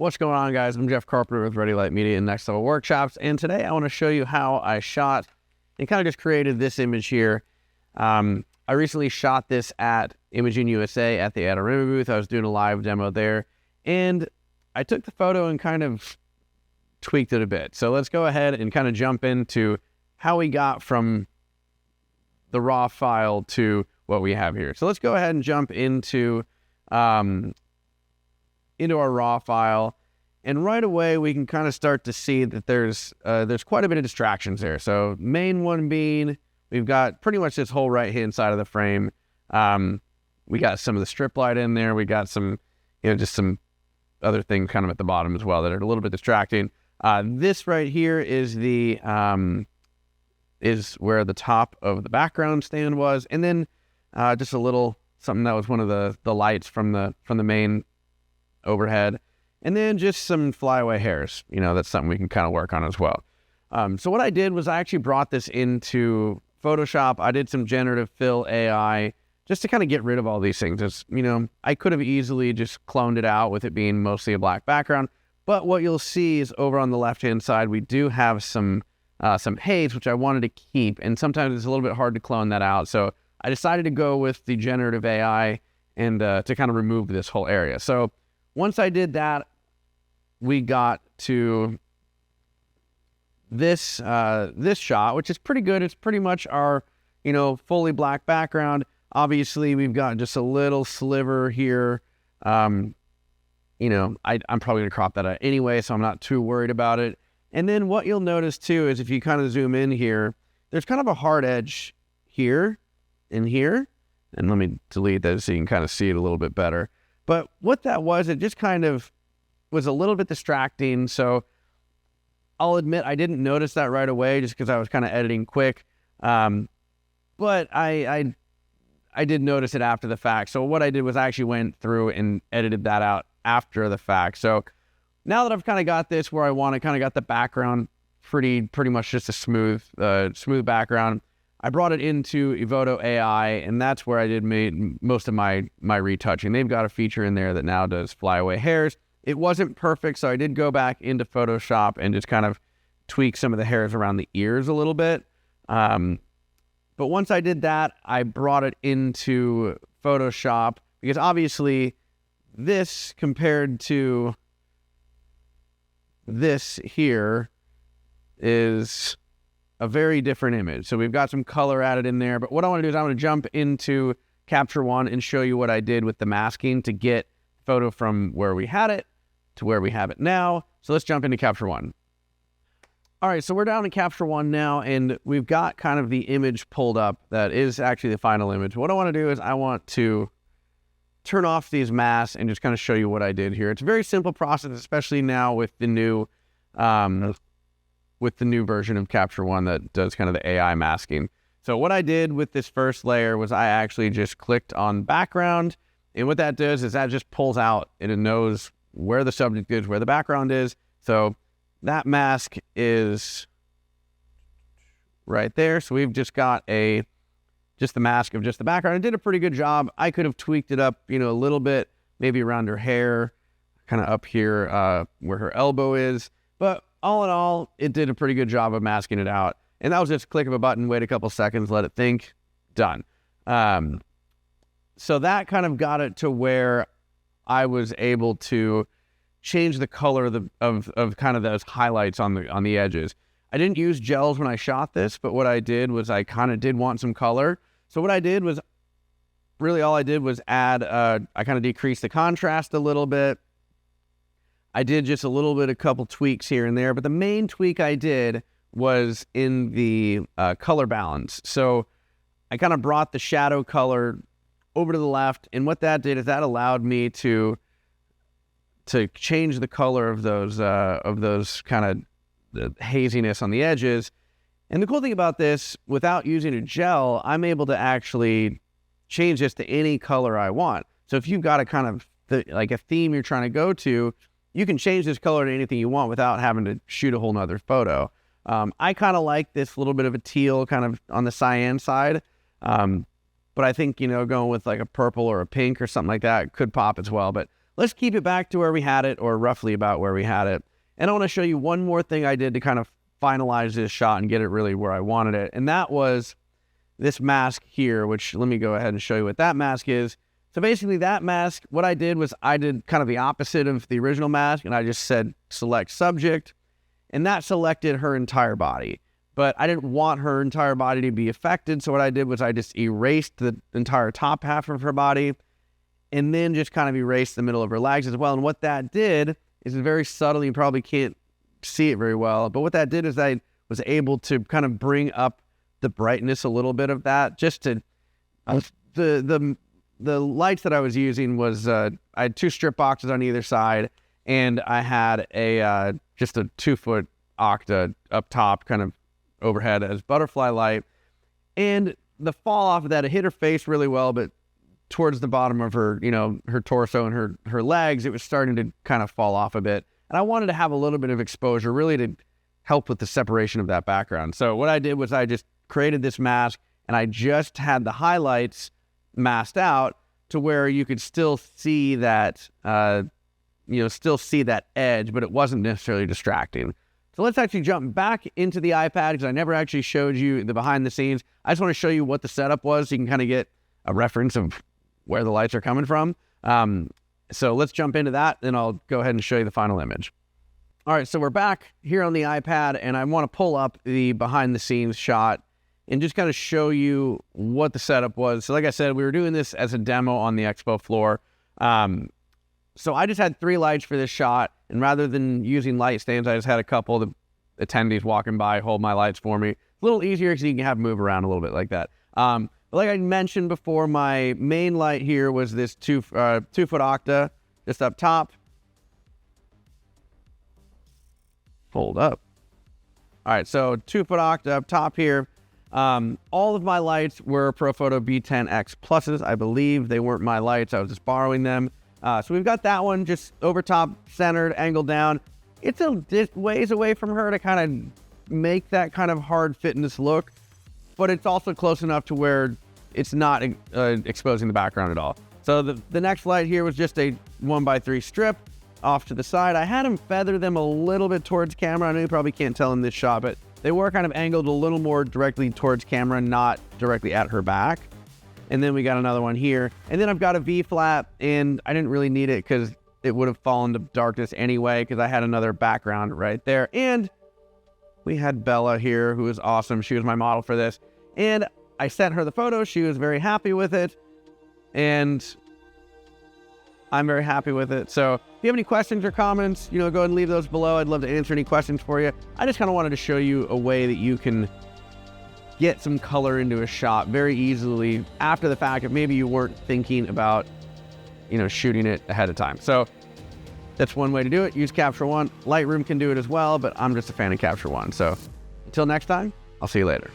What's going on, guys? I'm Jeff Carpenter with Ready Light Media and Next Level Workshops, and today I want to show you how I shot and kind of just created this image here. I recently shot this at Imaging USA at the Adorama booth. I was doing a live demo there, and I took the photo and kind of tweaked it a bit. So let's go ahead and kind of jump into how we got from the raw file to what we have here. So let's go ahead and jump into our raw file, and right away we can kind of start to see that there's quite a bit of distractions there. So main one being, we've got pretty much this whole right hand side of the frame. We got some of the strip light in there. We got some, just some other things kind of at the bottom as well that are a little bit distracting. This right here is is where the top of the background stand was, and then just a little something that was one of the lights from the main overhead, and then just some flyaway hairs. That's something we can kind of work on as well. So what I did was I actually brought this into Photoshop. I did some generative fill AI just to kind of get rid of all these things. It's, I could have easily just cloned it out with it being mostly a black background, but what you'll see is over on the left hand side we do have some haze, which I wanted to keep, and sometimes it's a little bit hard to clone that out. So I decided to go with the generative AI and to kind of remove this whole area. So once I did that, we got to this shot, which is pretty good. It's pretty much our, fully black background. Obviously, we've got just a little sliver here. I'm probably gonna crop that out anyway, so I'm not too worried about it. And then what you'll notice too is if you kind of zoom in here, there's kind of a hard edge here and here. And let me delete that so you can kind of see it a little bit better. But what that was, it just kind of was a little bit distracting. So I'll admit I didn't notice that right away just because I was kind of editing quick. But I did notice it after the fact. So what I did was I actually went through and edited that out after the fact. So now that I've kind of got this where I want to, kind of got the background pretty much just a smooth background, I brought it into Evoto AI, and that's where I did most of my retouching. They've got a feature in there that now does flyaway hairs. It wasn't perfect, so I did go back into Photoshop and just kind of tweak some of the hairs around the ears a little bit. But once I did that, I brought it into Photoshop, because obviously this compared to this here is a very different image. So we've got some color added in there, but what I want to do is I want to jump into Capture One and show you what I did with the masking to get photo from where we had it to where we have it now. So let's jump into Capture One. All right, so we're down in Capture One now, and we've got kind of the image pulled up that is actually the final image. What I want to do is I want to turn off these masks and just kind of show you what I did here. It's a very simple process, especially now with the new version of Capture One that does kind of the AI masking. So what I did with this first layer was I actually just clicked on background, and what that does is that just pulls out and it knows where the subject is, where the background is. So that mask is right there. So we've just got just the mask of just the background. It did a pretty good job. I could have tweaked it up, a little bit, maybe around her hair, kind of up here where her elbow is. But all in all, it did a pretty good job of masking it out. And that was just a click of a button, wait a couple seconds, let it think, done. So that kind of got it to where I was able to change the color of kind of those highlights on the edges. I didn't use gels when I shot this, but what I did was I kind of did want some color. So what I did was, really all I did was add, I kind of decreased the contrast a little bit. I did just a couple tweaks here and there, but the main tweak I did was in the color balance. So I kind of brought the shadow color over to the left, and what that did is that allowed me to change the color of those kind of the haziness on the edges. And the cool thing about this, without using a gel, I'm able to actually change this to any color I want. So if you've got a kind of like a theme you're trying to go to, you can change this color to anything you want without having to shoot a whole nother photo. I kind of like this little bit of a teal kind of on the cyan side. But I think, going with like a purple or a pink or something like that could pop as well. But let's keep it back to where we had it, or roughly about where we had it. And I want to show you one more thing I did to kind of finalize this shot and get it really where I wanted it. And that was this mask here, which let me go ahead and show you what that mask is. So basically that mask, what I did was I did kind of the opposite of the original mask, and I just said select subject, and that selected her entire body. But I didn't want her entire body to be affected, so what I did was I just erased the entire top half of her body, and then just kind of erased the middle of her legs as well. And what that did is very subtle, you probably can't see it very well, but what that did is I was able to kind of bring up the brightness a little bit of that, just to, the lights that I was using was, I had 2 strip boxes on either side, and I had a, just a 2-foot octa up top, kind of overhead as butterfly light. And the fall off of that, it hit her face really well, but towards the bottom of her, you know, her torso and her legs, it was starting to kind of fall off a bit. And I wanted to have a little bit of exposure, really to help with the separation of that background. So what I did was I just created this mask, and I just had the highlights masked out to where you could still see that, still see that edge, but it wasn't necessarily distracting. So let's actually jump back into the iPad, because I never actually showed you the behind the scenes. I just want to show you what the setup was so you can kind of get a reference of where the lights are coming from. So let's jump into that, then I'll go ahead and show you the final image. All right, so we're back here on the iPad, and I want to pull up the behind the scenes shot and just kind of show you what the setup was. So like I said, we were doing this as a demo on the expo floor. So I just had 3 lights for this shot, and rather than using light stands, I just had a couple of the attendees walking by hold my lights for me. A little easier because you can have them move around a little bit like that. But like I mentioned before, my main light here was this 2-foot octa just up top. Hold up. All right, so 2-foot octa up top here. All of my lights were Profoto B10X Pluses. I believe they weren't my lights. I was just borrowing them. So we've got that one just over top, centered, angled down. It's a ways away from her to kind of make that kind of hard fitness look, but it's also close enough to where it's not exposing the background at all. So the next light here was just a 1x3 strip off to the side. I had them feather them a little bit towards camera. I know you probably can't tell in this shot, but they were kind of angled a little more directly towards camera, not directly at her back. And then we got another one here. And then I've got a V-flap, and I didn't really need it because it would have fallen to darkness anyway, because I had another background right there. And we had Bella here, who is awesome. She was my model for this. And I sent her the photo. She was very happy with it. And I'm very happy with it. So if you have any questions or comments, go ahead and leave those below. I'd love to answer any questions for you. I just kind of wanted to show you a way that you can get some color into a shot very easily after the fact if maybe you weren't thinking about, shooting it ahead of time. So that's one way to do it. Use Capture One. Lightroom can do it as well, but I'm just a fan of Capture One. So until next time, I'll see you later.